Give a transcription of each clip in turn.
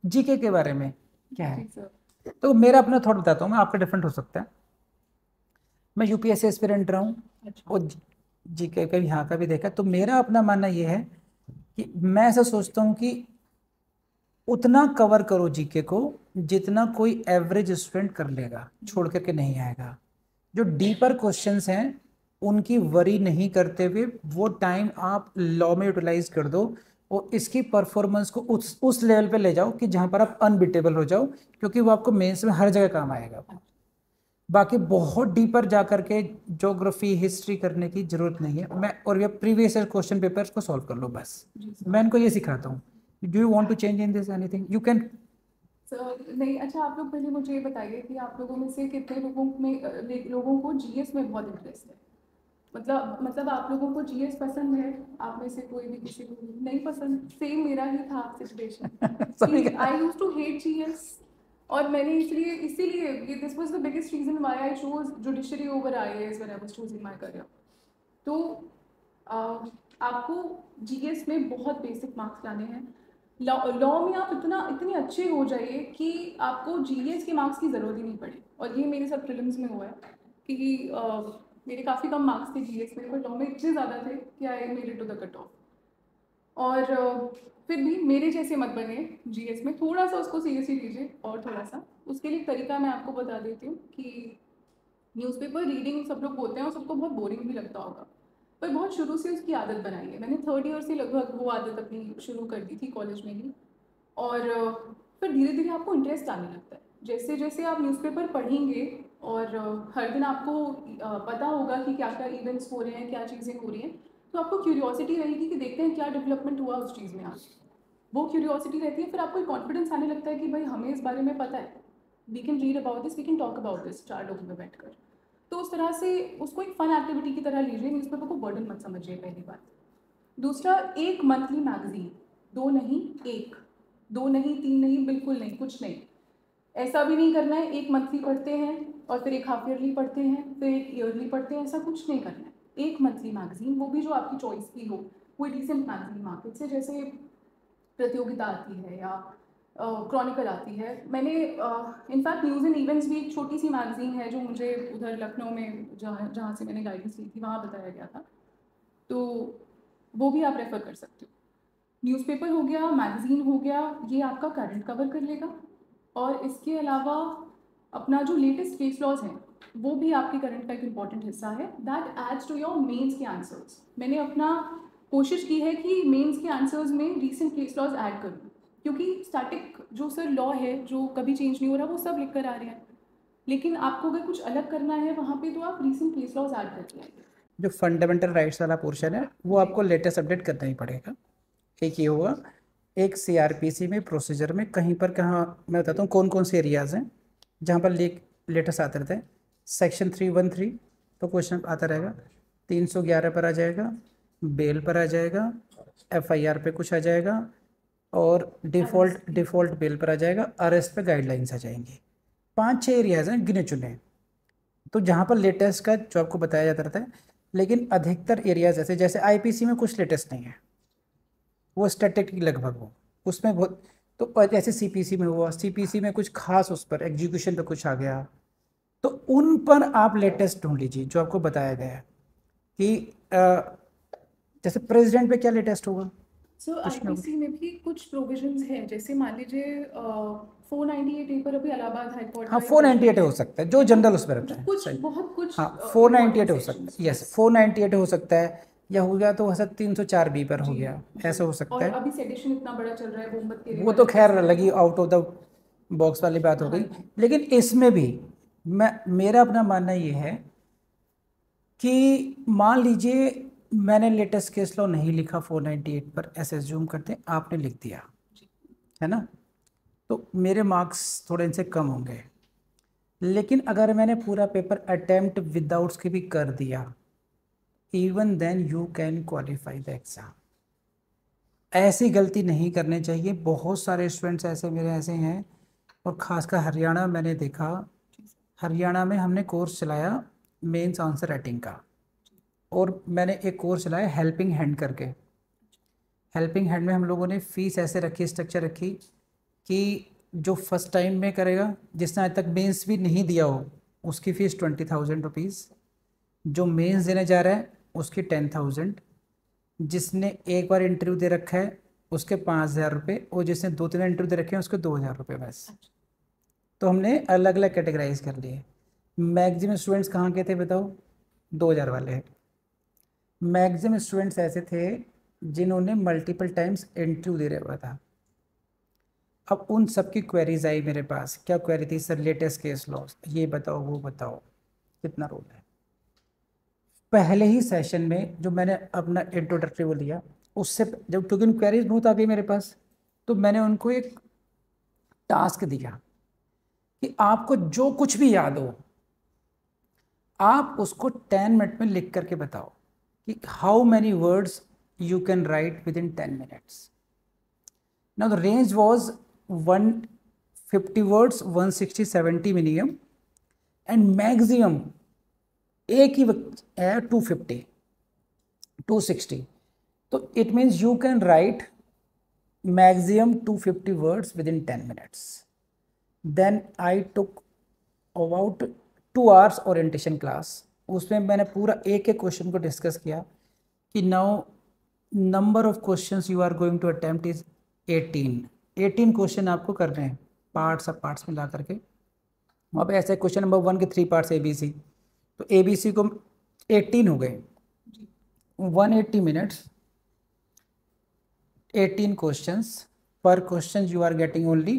GK के बारे में क्या है? जी सर। तो मेरा अपना थॉट बताता हूँ मैं, आपका डिफरेंट हो सकता है। मैं यूपीएससी एस्पिरेंट रहा हूँ अच्छा। और जीके का भी यहाँ का भी देखा, तो मेरा अपना मानना ये है कि मैं ऐसा सोचता हूँ कि उतना कवर करो जीके को जितना कोई एवरेज स्टूडेंट कर लेगा, छोड़ करके नहीं आएगा। जो डीपर क्वेश्चंस हैं उनकी वरी नहीं करते हुए वो टाइम आप लॉ में यूटिलाइज कर दो और इसकी परफॉर्मेंस को उस लेवल पे ले जाओ कि जहां पर आप अनबिटेबल हो जाओ, क्योंकि वो आपको मेंस में हर जगह काम आएगा। बाकी बहुत डीपर जा करके ज्योग्राफी हिस्ट्री करने की जरूरत नहीं है। मैं और ये प्रीवियस ईयर क्वेश्चन पेपर्स को सॉल्व कर लो बस। जी सर। मैं इनको ये सिखाता हूँ। Do you want to change in this anything you can. Sir नहीं, अच्छा आप लोग पहले मुझे ये बताइए कि आप लोगों में से कितने लोगों में लोगों को जीएस में बहुत इंटरेस्ट है। मतलब आप लोगों को जीएस पसंद है? आप में से कोई भी किसी को नहीं पसंद? सेम मेरा ही था सिचुएशन सभी कि का। I use to hate GS. और मैंने इसलिए इसीलिए this was the biggest reason why I chose judiciary over IAS when I was choosing my career. तो अ, आपको जीएस में बहुत बेसिक मार्क्स लाने हैं। लॉ में आप इतने अच्छे हो जाइए कि आपको जीएस के मार्क्स की ज़रूरत ही नहीं पड़े। और ये मेरे साथ प्रीलिम्स में हुआ है कि मेरे काफ़ी कम मार्क्स थे जीएस में, पर लॉ में इतने ज़्यादा थे कि I made it to the cut off. और फिर भी मेरे जैसे मत बने जीएस में, थोड़ा सा उसको सीरियसली लीजिए। और थोड़ा सा उसके लिए एक तरीका मैं आपको बता देती हूँ कि न्यूज़पेपर रीडिंग सब लोग बोलते हैं और सबको बहुत बोरिंग भी लगता होगा, पर बहुत शुरू से उसकी आदत बनाई है। मैंने थर्ड ईयर से लगभग वो आदत अपनी शुरू कर दी थी कॉलेज में ही। और फिर धीरे धीरे आपको इंटरेस्ट आने लगता है जैसे जैसे आप न्यूज़पेपर पढ़ेंगे। और हर दिन आपको पता होगा कि क्या क्या इवेंट्स हो रहे हैं, क्या चीज़ें हो रही हैं। तो आपको क्यूरियोसिटी रहेगी कि देखते हैं क्या डेवलपमेंट हुआ उस चीज़ में आज। वो क्यूरियोसिटी रहती है, फिर आपको एक कॉन्फिडेंस आने लगता है कि भाई हमें इस बारे में पता है, we can read about this, we can talk about this चार लोगों में बैठकर। तो उस तरह से उसको एक फन एक्टिविटी की तरह लीजिए, न्यूज़पेपर को बर्डन मत समझिए, पहली बात। दूसरा, एक मंथली मैगजीन, दो नहीं, एक। दो नहीं, तीन नहीं, बिल्कुल नहीं, कुछ नहीं। ऐसा भी नहीं करना है एक मंथली पढ़ते हैं और फिर एक हाफ ईयरली पढ़ते हैं फिर एक ईयरली पढ़ते हैं, ऐसा कुछ नहीं करना है। एक मंथली मैगजीन, वो भी जो आपकी चॉइस की हो, कोई डिसेंट मैगजीन मार्केट से, जैसे प्रतियोगिता आती है या क्रॉनिकल आती है। मैंने इनफैक्ट न्यूज़ एंड इवेंट्स भी एक छोटी सी मैगजीन है जो मुझे उधर लखनऊ में जहाँ जहाँ से मैंने गाइडेंस ली थी वहाँ बताया गया था। तो वो भी आप रेफ़र कर सकते हो। न्यूज़पेपर हो गया, मैगज़ीन हो गया, ये आपका करंट कवर कर लेगा। और इसके अलावा अपना जो लेटेस्ट केस लॉज हैं वो भी आपके करंट का एक इम्पॉर्टेंट हिस्सा है। That adds to your mains के आंसर्स। मैंने अपना कोशिश की है कि मेंस के आंसर्स में रीसेंट केस लॉज ऐड करूँ, क्योंकि स्टैटिक जो सर लॉ है जो कभी चेंज नहीं हो रहा वो सब लिख कर आ रहे हैं, लेकिन आपको अगर कुछ अलग करना है वहाँ पे तो आप रीसेंट केस लॉज ऐड करके आइए। जो फंडामेंटल राइट्स वाला पोर्शन है वो जी। आपको लेटेस्ट अपडेट करना ही पड़ेगा। एक ये होगा। एक सीआरपीसी में प्रोसीजर में कहीं पर कहाँ मैं बताता हूँ कौन कौन से एरियाज हैं जहाँ पर लेटेस्ट आते रहते हैं। सेक्शन 313 तो क्वेश्चन आता रहेगा। 311 पर आ जाएगा, बेल पर आ जाएगा, एफआईआर पे कुछ आ जाएगा, और डिफॉल्ट अरेस्ट। डिफॉल्ट बेल पर आ जाएगा, अरेस्ट पे गाइडलाइंस आ जाएंगी। 5-6 एरियाज हैं गिने चुने। तो जहाँ पर लेटेस्ट का जो आपको बताया जाता रहता है, लेकिन अधिकतर एरियाज ऐसे जैसे आईपीसी में कुछ लेटेस्ट नहीं है, वो स्टैटिक लगभग हो उसमें बहुत। तो जैसे सीपीसी में हुआ, सीपीसी में कुछ खास उस पर एग्जीक्यूशन पे कुछ आ गया, तो उन पर आप लेटेस्ट ढूंढ लीजिए जो आपको बताया गया है कि जैसे प्रेसिडेंट पे क्या लेटेस्ट होगा। सो कुछ नहीं होगा। आईपीसी में भी कुछ प्रोविजंस हैं, जैसे मान लीजिए 498 ए पर अभी इलाहाबाद हाई कोर्ट हाँ का एक जजमेंट 498 है। हो सकता है जो है ना? जनरल उस पर रहता जो है, कुछ सही। बहुत कुछ हाँ 498 इम्पोर्टेंट हो सकता सेक्शंस, है, यस यस। 498 हो सकता है। या हो गया तो वैसा 304 बी पर हो जी। गया, जी। ऐसा हो सकता और है। अभी सेडिशन इतना बड़ा चल रहा है, मोहम्मद के लिए वो तो अलग केस खैर है। लगी आउट ऑफ द बॉक्स वाली बात हो हाँ गई। जी। लेकिन इसमें भी मैं मेरा अपना मानना ये है कि मान लीजिए मैंने लेटेस्ट केस लॉ नहीं लिखा 498 पर, ऐसे एज्यूम करते हैं आपने लिख दिया, जी। है ना, तो मेरे मार्क्स थोड़े इनसे कम होंगे। लेकिन अगर मैंने पूरा पेपर अटेम्प्ट विदाउट्स के भी कर दिया, even then you can qualify the exam. ऐसी गलती नहीं करनी चाहिए। बहुत सारे स्टूडेंट्स ऐसे मेरे ऐसे हैं, और खासकर हरियाणा मैंने देखा। जी सर। हरियाणा में हमने कोर्स चलाया मेंस आंसर राइटिंग का, और मैंने एक कोर्स चलाया हेल्पिंग हैंड करके। हेल्पिंग हैंड में हम लोगों ने फीस ऐसे रखी, स्ट्रक्चर रखी कि जो फर्स्ट टाइम में करेगा, जिसने आज तक मेंस भी नहीं दिया हो, उसकी फ़ीस 20,000 रुपीज़, जो मेंस देने जा रहा है उसकी 10,000, जिसने एक बार इंटरव्यू दे रखा है उसके 5,000 रुपये, और जिसने 2-3 इंटरव्यू दे रखे हैं उसके 2,000 रुपये बस। तो हमने अलग अलग कैटेगराइज कर लिए। मैक्सिमम स्टूडेंट्स कहाँ के थे बताओ? 2,000 वाले। मैक्सिमम स्टूडेंट्स ऐसे थे जिन्होंने मल्टीपल टाइम्स इंटरव्यू दे रखा था। अब उन सब की क्वेरीज आई मेरे पास। क्या क्वेरी थी? सर लेटेस्ट केस लॉस, ये बताओ वो बताओ, कितना रोल है। पहले ही सेशन में जो मैंने अपना इंट्रोडक्टरी वो लिया, उससे जब क्योंकि क्वेरीज बहुत आ गई मेरे पास, तो मैंने उनको एक टास्क दिया कि आपको जो कुछ भी याद हो आप उसको 10 मिनट में लिख करके बताओ कि how many words you can write within 10 minutes. Now the range was 150 words, 160, 70 minimum, and maximum एक ही वक्त है 250, 260। तो it means you can write maximum 250 words within 10 minutes. Then I took about 2 hours orientation class. उसमें मैंने पूरा एक एक क्वेश्चन को डिस्कस किया कि now number of questions you are going to attempt is 18 question आपको करने हैं, पार्ट्स सब पार्ट्स मिला करके। वहाँ पे ऐसे क्वेश्चन नंबर 1 के 3 पार्ट्स ABC, तो ABC को 18 हो गए, 180 मिनट्स, 18 क्वेश्चंस। पर question you are getting only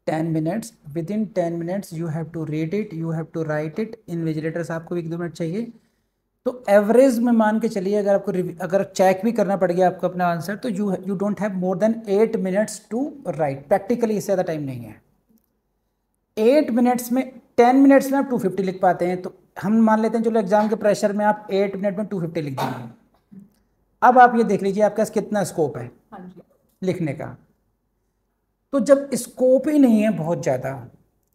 10 minutes. Within 10 minutes you have to read it, you have to write it. Invigilators आपको 1-2 मिनट चाहिए। तो एवरेज में मान के चलिए, अगर आपको अगर चेक भी करना पड़ गया आपको अपना आंसर, तो you don't have more than 8 minutes to write. Practically इससे ज़्यादा टाइम नहीं है। 8 मिनट्स में, 10 मिनट्स में आप 250 लिख पाते हैं, तो हम मान लेते हैं चलो एग्जाम के प्रेशर में आप 8 मिनट में 250 लिख देंगे। अब आप ये देख लीजिए आपके पास कितना स्कोप है लिखने का। तो जब स्कोप ही नहीं है बहुत ज़्यादा,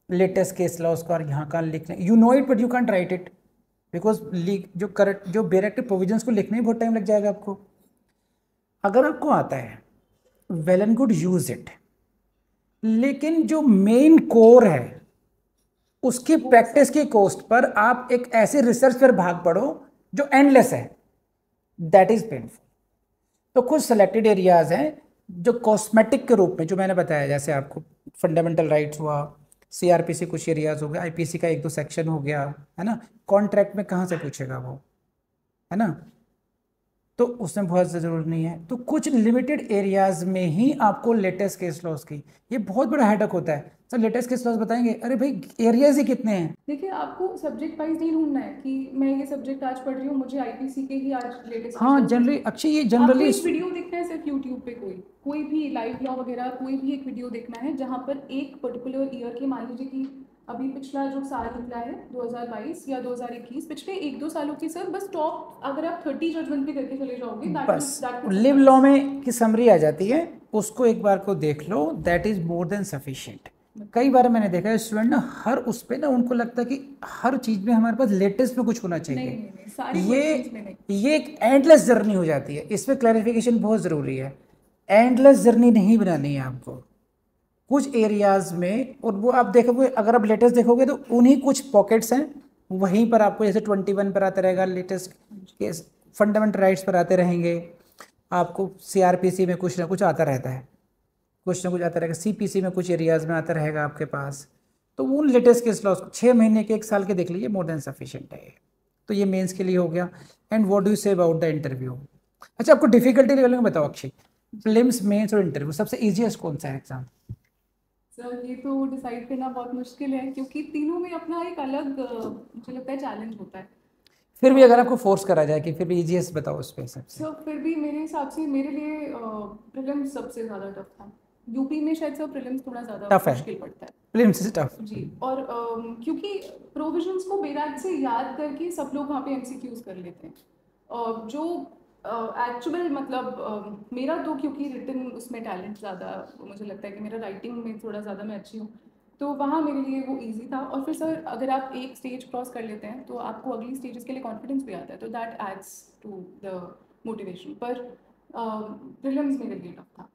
लेटेस्ट केस लॉ उसका और यहाँ का लिखने, you know it but you can't right it, because जो करेक्ट जो डायरेक्टिव प्रोविजंस को लिखने में बहुत टाइम लग जाएगा आपको। अगर आपको आता है well and good, use it, लेकिन जो मेन कोर है उसकी प्रैक्टिस की कॉस्ट पर आप एक ऐसे रिसर्च पर भाग पड़ो जो एंडलेस है, दैट इज पेनफुल। तो कुछ सेलेक्टेड एरियाज हैं जो कॉस्मेटिक के रूप में, जो मैंने बताया, जैसे आपको फंडामेंटल राइट्स हुआ, CRPC कुछ एरियाज हो गया, IPC का 1-2 सेक्शन हो गया, है ना। कॉन्ट्रैक्ट में कहाँ से पूछेगा वो, है ना, तो उसमें बहुत ज़रूरी नहीं है। तो कुछ लिमिटेड एरियाज में ही आपको लेटेस्ट केस लॉस की, ये बहुत बड़ा हेडक होता है। सर लेटेस्ट केस लॉस बताएंगे, अरे भाई एरियाज ही कितने हैं। देखिए आपको सब्जेक्ट वाइज नहीं ढूंढना है कि मैं ये सब्जेक्ट आज पढ़ रही हूँ, मुझे IPC के ही आज लेटेस्ट हाँ जनरली, अच्छी ये आपको जनरली एक वीडियो देखना है सिर्फ यूट्यूब पे, कोई भी लाइव लॉ वगैरह कोई भी एक वीडियो देखना है जहाँ पर एक पर्टिकुलर ईयर के, मान लीजिए कि अभी पिछला जो साल निकला है 2022 या 2021, पिछले 1-2 सालों की सर बस टॉप, अगर आप 30 जजमेंट भी करके चले जाओगे, बस लिव लॉ में की समरी आ जाती है, उसको एक बार को देख लो, that is more than sufficient. कई बार मैंने देखा है स्टूडेंट ना, हर उस पे ना उनको लगता है कि हर चीज़ में हमारे पास लेटेस्ट में कुछ होना चाहिए। नहीं, सारे ये एक एंडलेस जर्नी हो जाती है। इसमें क्लैरिफिकेशन बहुत ज़रूरी है। एंडलेस जर्नी नहीं बनानी है आपको, कुछ एरियाज में। और वो आप देखोगे, अगर आप लेटेस्ट देखोगे तो उन्हीं कुछ पॉकेट्स हैं, वहीं पर आपको जैसे 21 पर आता रहेगा लेटेस्ट केस, फंडामेंटल राइट्स पर आते रहेंगे, आपको CRPC में कुछ ना कुछ आता रहता है, कुछ ना कुछ आता रहेगा, CPC में कुछ एरियाज में आता रहेगा आपके पास। तो वो लेटेस्ट केस लॉस 6 महीने के 1 साल के देख लीजिए, मोर देन सफिशिएंट है। तो ये मेंस के लिए हो गया। And what do you say about the interview? अच्छा, आपको डिफिकल्टी लेवल में बताओ अक्षय, प्रीलिम्स, मेंस और इंटरव्यू सबसे ईजीएस्ट कौन सा है एग्जाम? सर ये तो डिसाइड करना बहुत मुश्किल है, क्योंकि तीनों में अपना एक अलग मुझे लगता है चैलेंज होता है। फिर भी अगर आपको फोर्स करा जाए कि फिर भी ईजीएस्ट बताओ उस पे सबसे। सर फिर भी मेरे हिसाब से मेरे लिए प्रीलिम्स सबसे ज़्यादा टफ था। यूपी में शायद सर प्रीलिम्स थोड़ा ज़्यादा टफ है, मुश्किल पड़ता है। प्रीलिम्स इज टफ जी, और क्योंकि प्रोविजंस को बेराग से याद करके सब लोग वहाँ पे MCQs कर लेते हैं, जो एक्चुअल मतलब मेरा तो क्योंकि रिटन उसमें टैलेंट ज़्यादा, मुझे लगता है कि मेरा राइटिंग में थोड़ा ज़्यादा मैं अच्छी हूँ, तो वहाँ मेरे लिए वो इजी था। और फिर सर अगर आप एक स्टेज क्रॉस कर लेते हैं तो आपको अगली स्टेजेस के लिए कॉन्फिडेंस भी आता है, तो that adds to the motivation. पर प्रीलिम्स मेरे लिए टफ था।